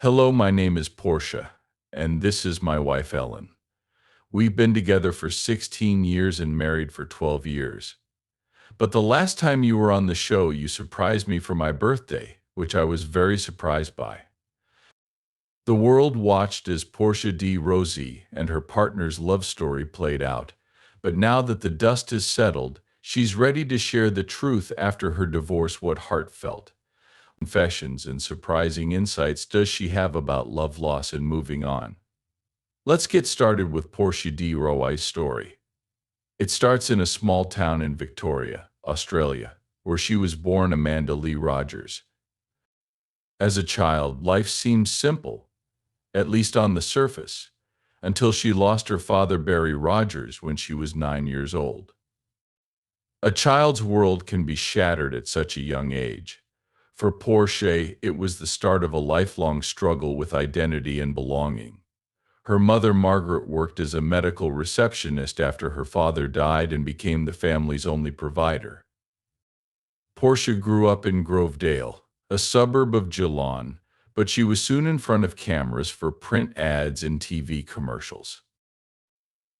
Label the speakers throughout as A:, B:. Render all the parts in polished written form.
A: Hello, my name is Portia, and this is my wife Ellen. We've been together for 16 years and married for 12 years. But the last time you were on the show, you surprised me for my birthday, which I was very surprised by. The world watched as Porsche D Rosi and her partner's love story played out, but now that the dust has settled, she's ready to share the truth after her divorce. What heartfelt confessions and surprising insights does she have about love loss and moving on? Let's get started with Portia D Roi's story. It starts in a small town in Victoria, Australia, where she was born Amanda Lee Rogers. As a child, life seemed simple, at least on the surface, until she lost her father Barry Rogers when she was 9 years old. A child's world can be shattered at such a young age. For Portia, it was the start of a lifelong struggle with identity and belonging. Her mother, Margaret, worked as a medical receptionist after her father died and became the family's only provider. Portia grew up in Grovedale, a suburb of Jalon, but she was soon in front of cameras for print ads and TV commercials.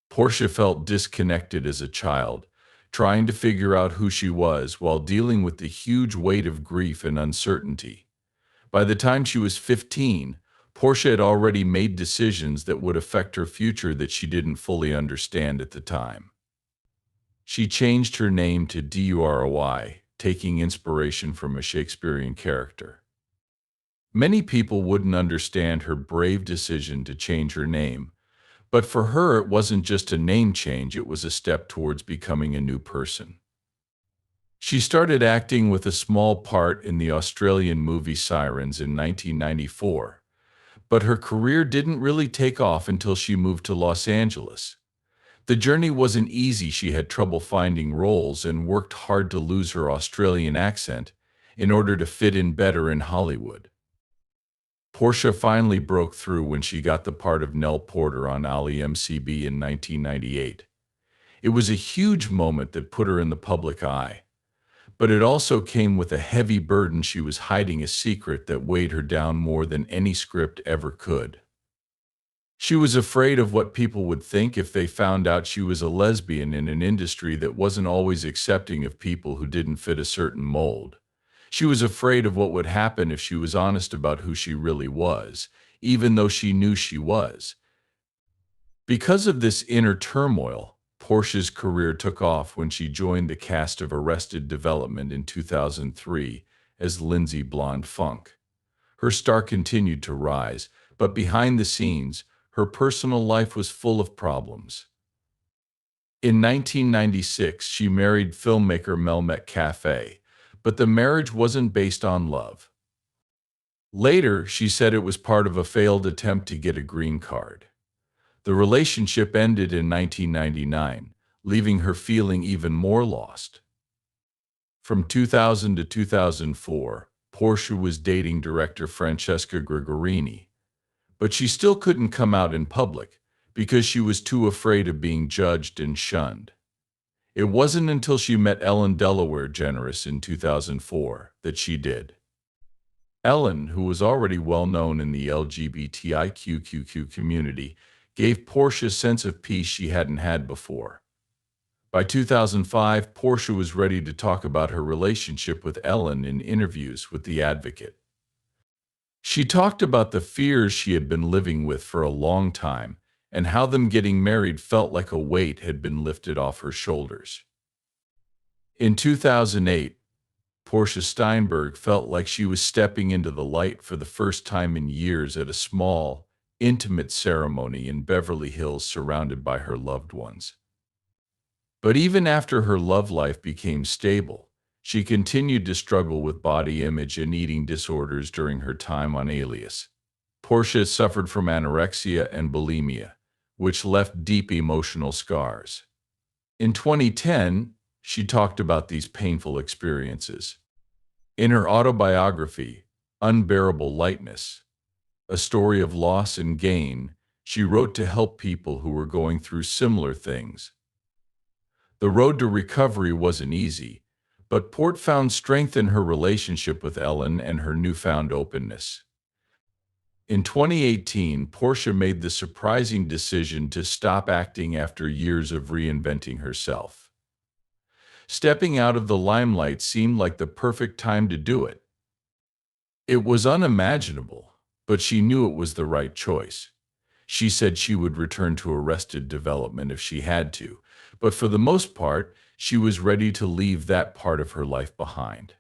A: Portia felt disconnected as a child, trying to figure out who she was while dealing with the huge weight of grief and uncertainty. By the time she was 15, Portia had already made decisions that would affect her future that she didn't fully understand at the time. She changed her name to Droi, taking inspiration from a Shakespearean character. Many people wouldn't understand her brave decision to change her name, but for her it wasn't just a name change, it was a step towards becoming a new person. She started acting with a small part in the Australian movie Sirens in 1994. But her career didn't really take off until she moved to Los Angeles. The journey wasn't easy. She had trouble finding roles and worked hard to lose her Australian accent in order to fit in better in Hollywood. Portia finally broke through when she got the part of Nell Porter on Ali MCB in 1998. It was a huge moment that put her in the public eye. But it also came with a heavy burden. She was hiding a secret that weighed her down more than any script ever could. She was afraid of what people would think if they found out she was a lesbian in an industry that wasn't always accepting of people who didn't fit a certain mold. She was afraid of what would happen if she was honest about who she really was, even though she knew she was. Because of this inner turmoil, Portia's career took off when she joined the cast of Arrested Development in 2003 as Lindsay Blonde Funk. Her star continued to rise, but behind the scenes, her personal life was full of problems. In 1996, she married filmmaker Mel Metcalfe, but the marriage wasn't based on love. Later, she said it was part of a failed attempt to get a green card. The relationship ended in 1999, leaving her feeling even more lost. From 2000 to 2004, Portia was dating director Francesca Gregorini, but she still couldn't come out in public because she was too afraid of being judged and shunned. It wasn't until she met Ellen Delaware Generous in 2004 that she did. Ellen, who was already well known in the LGBTIQ community, gave Portia a sense of peace she hadn't had before. By 2005, Portia was ready to talk about her relationship with Ellen in interviews with The Advocate. She talked about the fears she had been living with for a long time and how them getting married felt like a weight had been lifted off her shoulders. In 2008, Portia Steinberg felt like she was stepping into the light for the first time in years at a small, intimate ceremony in Beverly Hills surrounded by her loved ones. But even after her love life became stable, she continued to struggle with body image and eating disorders during her time on Alias. Portia suffered from anorexia and bulimia, which left deep emotional scars. In 2010, she talked about these painful experiences. In her autobiography, Unbearable Lightness, a story of loss and gain, she wrote to help people who were going through similar things. The road to recovery wasn't easy, but Port found strength in her relationship with Ellen and her newfound openness. In 2018, Portia made the surprising decision to stop acting after years of reinventing herself. Stepping out of the limelight seemed like the perfect time to do it. It was unimaginable, but she knew it was the right choice. She said she would return to Arrested Development if she had to, but for the most part, she was ready to leave that part of her life behind.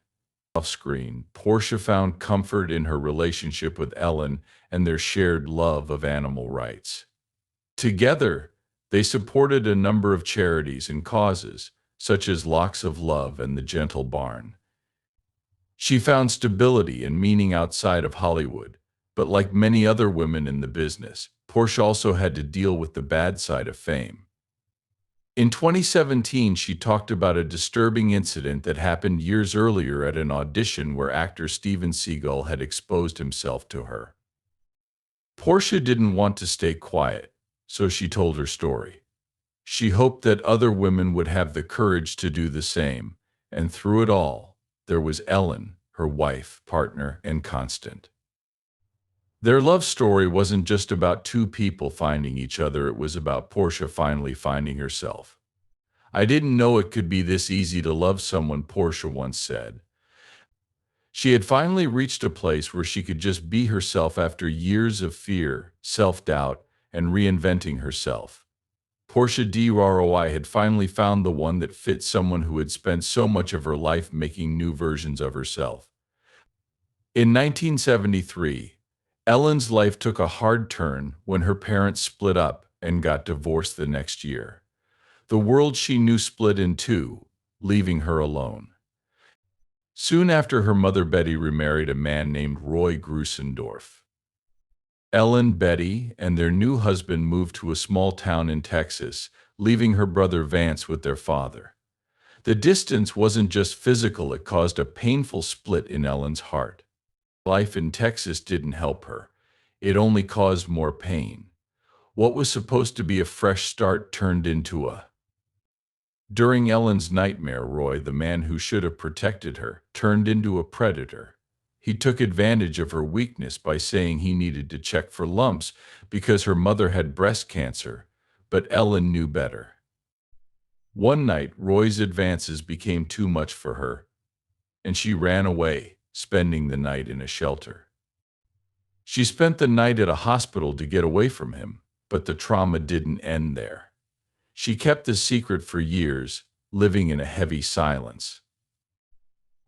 A: Off-screen, Portia found comfort in her relationship with Ellen and their shared love of animal rights. Together, they supported a number of charities and causes, such as Locks of Love and the Gentle Barn. She found stability and meaning outside of Hollywood, but like many other women in the business, Portia also had to deal with the bad side of fame. In 2017, she talked about a disturbing incident that happened years earlier at an audition where actor Steven Seagal had exposed himself to her. Portia didn't want to stay quiet, so she told her story. She hoped that other women would have the courage to do the same, and through it all, there was Ellen, her wife, partner, and constant. Their love story wasn't just about two people finding each other, it was about Portia finally finding herself. "I didn't know it could be this easy to love someone," Portia once said. She had finally reached a place where she could just be herself after years of fear, self-doubt, and reinventing herself. Porsche D Roi had finally found the one that fit someone who had spent so much of her life making new versions of herself. In 1973, Ellen's life took a hard turn when her parents split up and got divorced the next year. The world she knew split in two, leaving her alone. Soon after, her mother Betty remarried a man named Roy Grusendorf. Ellen, Betty, and their new husband moved to a small town in Texas, leaving her brother Vance with their father. The distance wasn't just physical, it caused a painful split in Ellen's heart. Life in Texas didn't help her. It only caused more pain. What was supposed to be a fresh start turned into a... During Ellen's nightmare, Roy, the man who should have protected her, turned into a predator. He took advantage of her weakness by saying he needed to check for lumps because her mother had breast cancer, but Ellen knew better. One night, Roy's advances became too much for her, and she ran away, spending the night in a shelter. She spent the night at a hospital to get away from him, but the trauma didn't end there. She kept the secret for years, living in a heavy silence.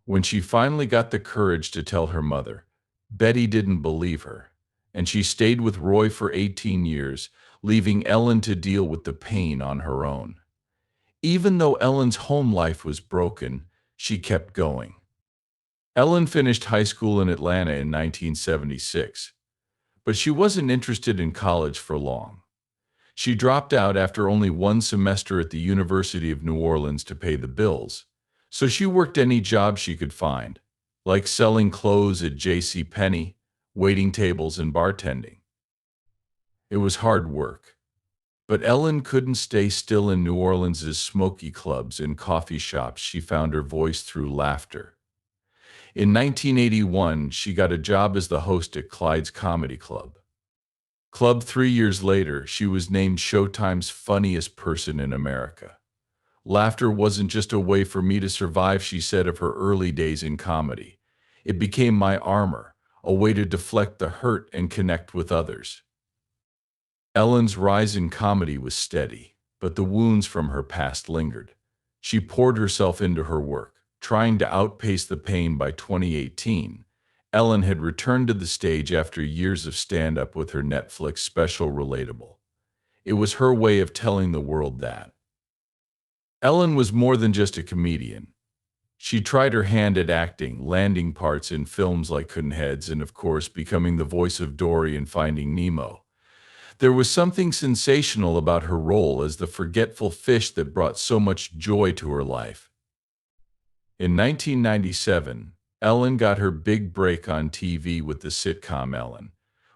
A: When she finally got the courage to tell her mother, Betty didn't believe her, and she stayed with Roy for 18 years, leaving Ellen to deal with the pain on her own. Even though Ellen's home life was broken, she kept going. Ellen finished high school in Atlanta in 1976, but she wasn't interested in college for long. She dropped out after only one semester at the University of New Orleans to pay the bills, so she worked any job she could find, like selling clothes at J.C. Penney, waiting tables, and bartending. It was hard work, but Ellen couldn't stay still in New Orleans's smoky clubs and coffee shops. She found her voice through laughter. In 1981, she got a job as the host at Clyde's Comedy Club. 3 years later, she was named Showtime's funniest person in America. "Laughter wasn't just a way for me to survive," she said of her early days in comedy. "It became my armor, a way to deflect the hurt and connect with others." Ellen's rise in comedy was steady, but the wounds from her past lingered. She poured herself into her work, trying to outpace the pain. By 2018, Ellen had returned to the stage after years of stand-up with her Netflix special Relatable. It was her way of telling the world that Ellen was more than just a comedian. She tried her hand at acting, landing parts in films like Coneheads and, of course, becoming the voice of Dory in Finding Nemo. There was something sensational about her role as the forgetful fish that brought so much joy to her life. In 1997, Ellen got her big break on TV with the sitcom Ellen,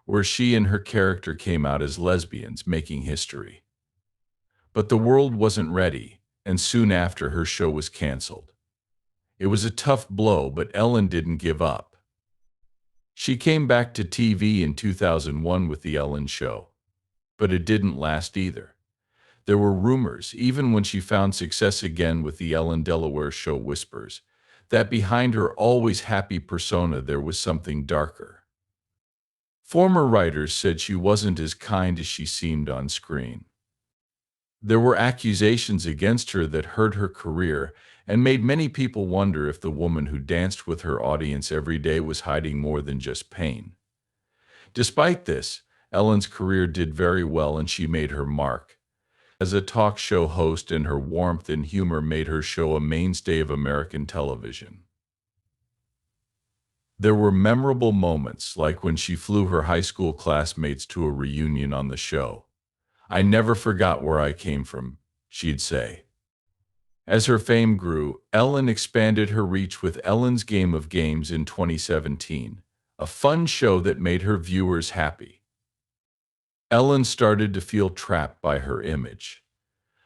A: where she and her character came out as lesbians, making history. But the world wasn't ready, and soon after, her show was canceled. It was a tough blow, but Ellen didn't give up. She came back to TV in 2001 with The Ellen Show, but it didn't last either. There were rumors, even when she found success again with the Ellen Delaware Show Whispers, that behind her always happy persona there was something darker. Former writers said she wasn't as kind as she seemed on screen. There were accusations against her that hurt her career and made many people wonder if the woman who danced with her audience every day was hiding more than just pain. Despite this, Ellen's career did very well and she made her mark as a talk show host, and her warmth and humor made her show a mainstay of American television. There were memorable moments, like when she flew her high school classmates to a reunion on the show. "I never forgot where I came from," she'd say. As her fame grew, Ellen expanded her reach with Ellen's Game of Games in 2017, a fun show that made her viewers happy. Ellen started to feel trapped by her image.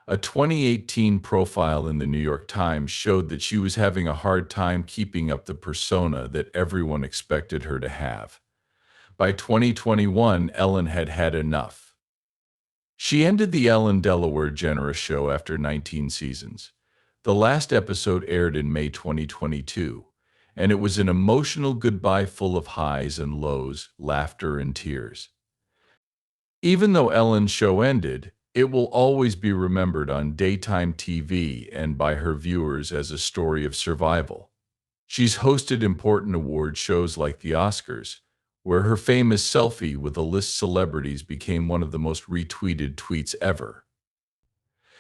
A: A 2018 profile in the New York Times showed that she was having a hard time keeping up the persona that everyone expected her to have. By 2021, Ellen had had enough. She ended the Ellen Delaware Generous Show after 19 seasons. The last episode aired in May 2022, and it was an emotional goodbye full of highs and lows, laughter and tears. Even though Ellen's show ended, it will always be remembered on daytime TV and by her viewers as a story of survival. She's hosted important award shows like the Oscars, where her famous selfie with A-list celebrities became one of the most retweeted tweets ever.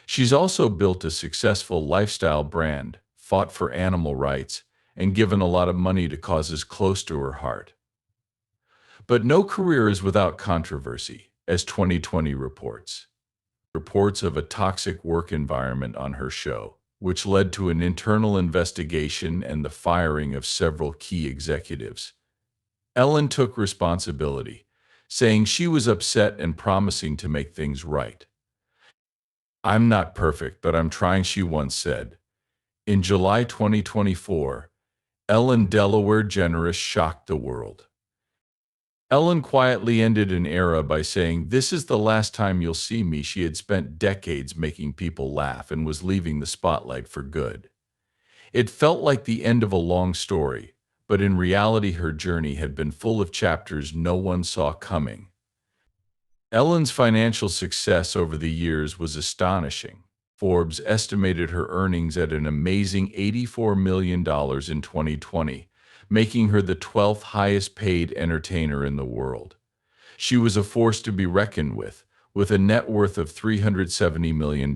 A: She's also built a successful lifestyle brand, fought for animal rights, and given a lot of money to causes close to her heart. But no career is without controversy, as 2020 reports. Reports of a toxic work environment on her show, which led to an internal investigation and the firing of several key executives. Ellen took responsibility, saying she was upset and promising to make things right. "I'm not perfect, but I'm trying," she once said. In July 2024, Ellen Delaware Generous shocked the world. Ellen quietly ended an era by saying, "This is the last time you'll see me." She had spent decades making people laugh and was leaving the spotlight for good. It felt like the end of a long story, but in reality her journey had been full of chapters no one saw coming. Ellen's financial success over the years was astonishing. Forbes estimated her earnings at an amazing $84 million in 2020, making her the 12th highest paid entertainer in the world. She was a force to be reckoned with a net worth of $370 million.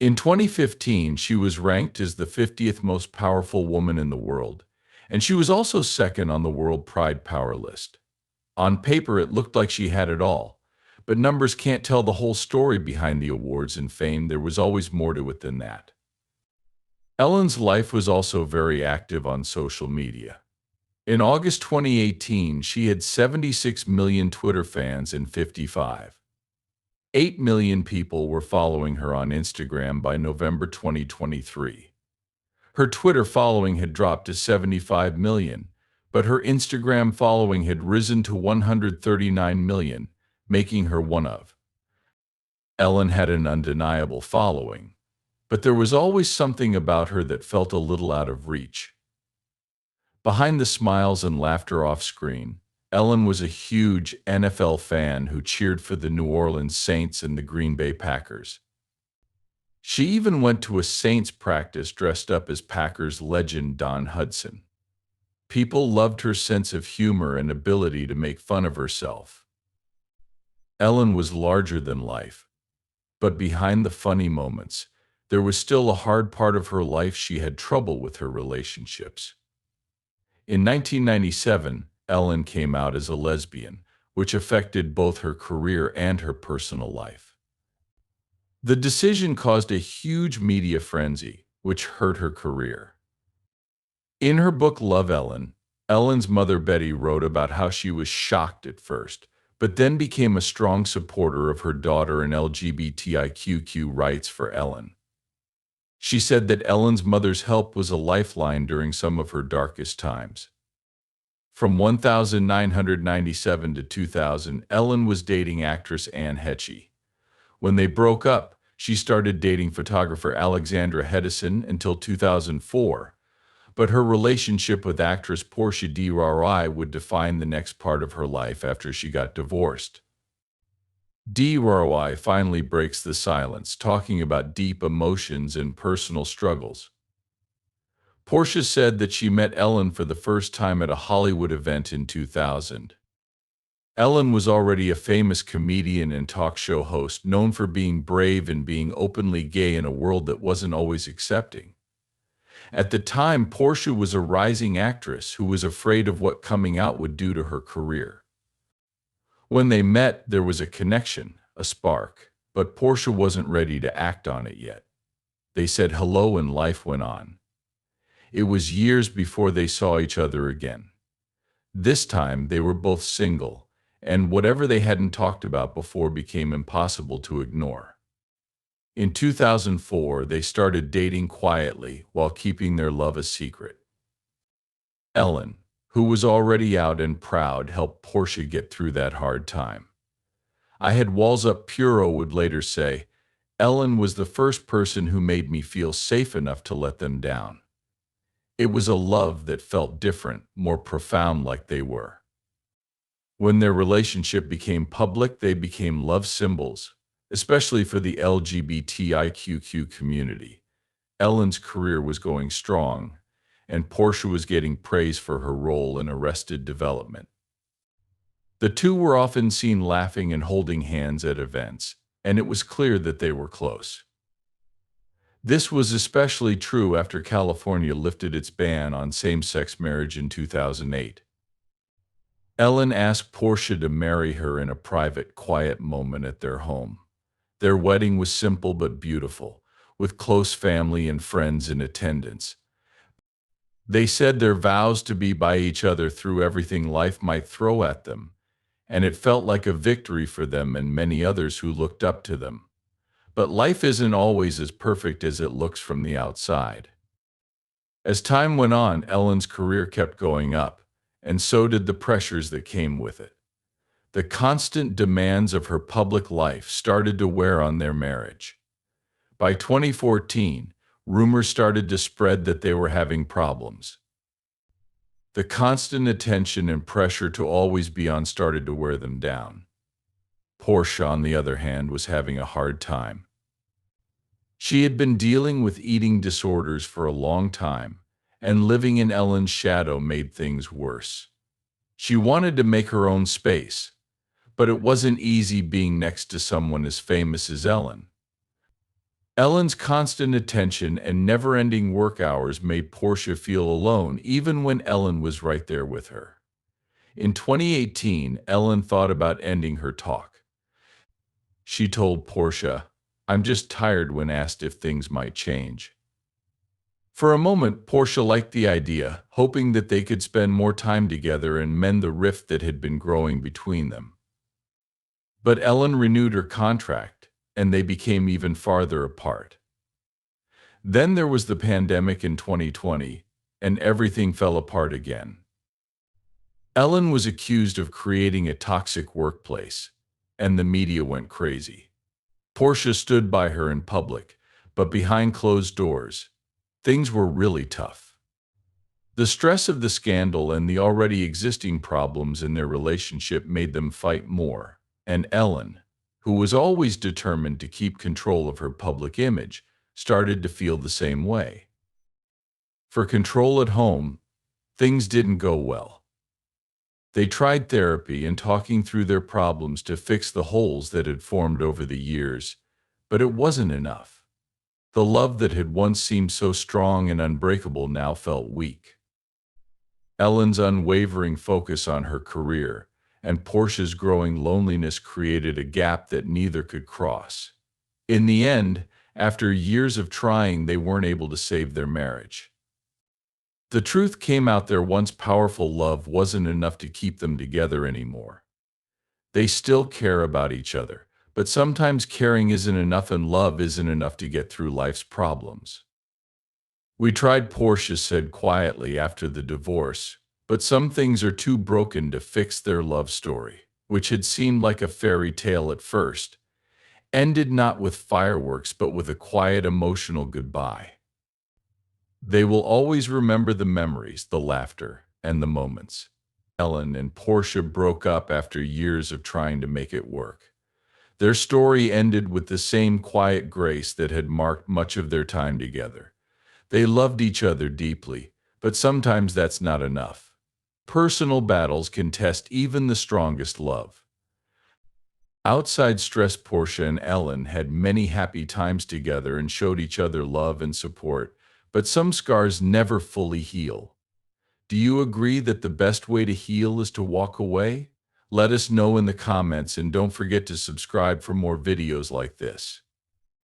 A: In 2015, she was ranked as the 50th most powerful woman in the world, and she was also second on the World Pride Power list. On paper, it looked like she had it all, but numbers can't tell the whole story behind the awards and fame. There was always more to it than that. Ellen's life was also very active on social media. In August 2018, she had 76 million Twitter fans and 8 million people were following her on Instagram by November 2023. Her Twitter following had dropped to 75 million, but her Instagram following had risen to 139 million, making her one of. Ellen had an undeniable following, but there was always something about her that felt a little out of reach. Behind the smiles and laughter off screen, Ellen was a huge NFL fan who cheered for the New Orleans Saints and the Green Bay Packers. She even went to a Saints practice dressed up as Packers legend Don Hudson. People loved her sense of humor and ability to make fun of herself. Ellen was larger than life, but behind the funny moments, there was still a hard part of her life. She had trouble with her relationships. In 1997, Ellen came out as a lesbian, which affected both her career and her personal life. The decision caused a huge media frenzy, which hurt her career. In her book Love Ellen, Ellen's mother Betty wrote about how she was shocked at first, but then became a strong supporter of her daughter and LGBTIQ rights for Ellen. She said that Ellen's mother's help was a lifeline during some of her darkest times. From 1997 to 2000, Ellen was dating actress Anne Heche. When they broke up, she started dating photographer Alexandra Hedison until 2004, but her relationship with actress Portia D Roi would define the next part of her life after she got divorced. D Roi finally breaks the silence, talking about deep emotions and personal struggles. Portia said that she met Ellen for the first time at a Hollywood event in 2000. Ellen was already a famous comedian and talk show host, known for being brave and being openly gay in a world that wasn't always accepting. At the time, Portia was a rising actress who was afraid of what coming out would do to her career. When they met, there was a connection, a spark, but Portia wasn't ready to act on it yet. They said hello and life went on. It was years before they saw each other again. This time, they were both single, and whatever they hadn't talked about before became impossible to ignore. In 2004, they started dating quietly while keeping their love a secret. Ellen, who was already out and proud, helped Portia get through that hard time. I had walls up. Puro would later say, Ellen was the first person who made me feel safe enough to let them down. It was a love that felt different, more profound, like they were. When their relationship became public, they became love symbols, especially for the LGBTIQ community. Ellen's career was going strong, and Portia was getting praise for her role in Arrested Development. The two were often seen laughing and holding hands at events, and it was clear that they were close. This was especially true after California lifted its ban on same-sex marriage in 2008. Ellen asked Portia to marry her in a private, quiet moment at their home. Their wedding was simple but beautiful, with close family and friends in attendance. They said their vows to be by each other through everything life might throw at them, and it felt like a victory for them and many others who looked up to them. But life isn't always as perfect as it looks from the outside. As time went on, Ellen's career kept going up, and so did the pressures that came with it. The constant demands of her public life started to wear on their marriage. By 2014, rumors started to spread that they were having problems. The constant attention and pressure to always be on started to wear them down. Portia, on the other hand, was having a hard time. She had been dealing with eating disorders for a long time, and living in Ellen's shadow made things worse. She wanted to make her own space, but it wasn't easy being next to someone as famous as Ellen. Ellen's constant attention and never-ending work hours made Portia feel alone, even when Ellen was right there with her. In 2018, Ellen thought about ending her talk. She told Portia, "I'm just tired," when asked if things might change. For a moment, Portia liked the idea, hoping that they could spend more time together and mend the rift that had been growing between them. But Ellen renewed her contract, and they became even farther apart. Then there was the pandemic in 2020, and everything fell apart again. Ellen was accused of creating a toxic workplace, and the media went crazy. Portia stood by her in public, but behind closed doors, things were really tough. The stress of the scandal and the already existing problems in their relationship made them fight more, and Ellen, who was always determined to keep control of her public image, started to feel the same way. For control at home, things didn't go well. They tried therapy and talking through their problems to fix the holes that had formed over the years, but it wasn't enough. The love that had once seemed so strong and unbreakable now felt weak. Ellen's unwavering focus on her career and Portia's growing loneliness created a gap that neither could cross. In the end, after years of trying, they weren't able to save their marriage. The truth came out: their once powerful love wasn't enough to keep them together anymore. They still care about each other, but sometimes caring isn't enough and love isn't enough to get through life's problems. "We tried," Portia said quietly after the divorce, But some things are too broken to fix their love story, which had seemed like a fairy tale at first, ended not with fireworks but with a quiet emotional goodbye. They will always remember the memories, the laughter, and the moments. Ellen and Portia broke up after years of trying to make it work. Their story ended with the same quiet grace that had marked much of their time together. They loved each other deeply, but sometimes that's not enough. Personal battles can test even the strongest love. Outside stress, Portia and Ellen had many happy times together and showed each other love and support, but some scars never fully heal. Do you agree that the best way to heal is to walk away? Let us know in the comments and don't forget to subscribe for more videos like this.